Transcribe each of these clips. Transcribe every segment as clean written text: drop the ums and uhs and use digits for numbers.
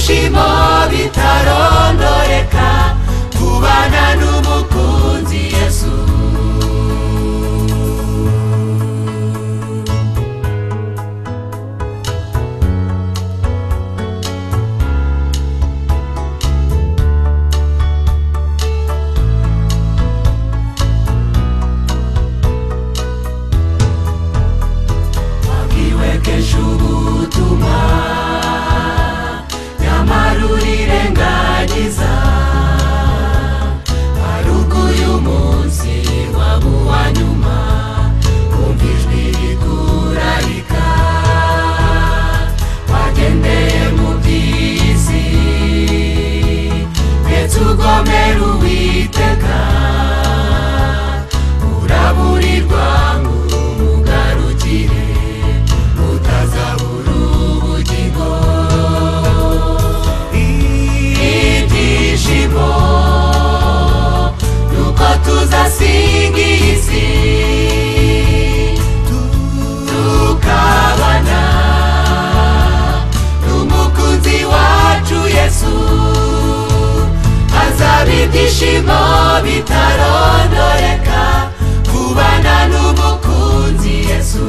ibyishimo bitarondoreka kubana n'umukunzi Yesu. Wagiwekesha ubutumwa nyamara urirengagiza, arugu y'umunsi waba uwa nyuma, wumva ijwi rikurarika. Wagendeye mu by'isi ndetse ugomera Uwiteka, uraburirwa ngo umugarukire utazabura ubugingo. Ibyishimo nuko tuzasinga iyi si, tukabana n'umukunzi wacu Yesu. Hazaba ibyishimo bitarondoreka kubana n'umukunzi Yesu.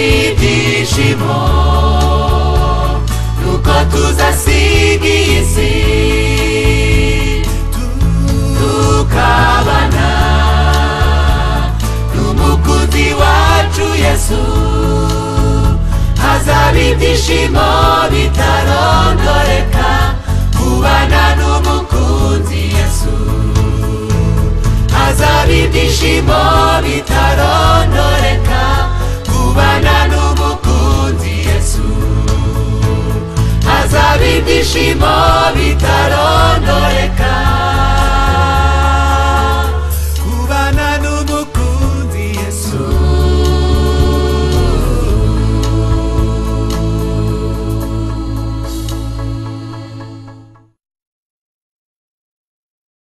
Ibyishimo nuko tuzasiga iyi si, tukabana n'umukunzi wacu Yesu. Hazaba ibyishimo bitarondoreka kubana n'umukunzi Yesu. Hazaba ibyishimo bitarondoreka kubana n'umukunzi Yesu. Hazaba ibyishimo bitarondoreka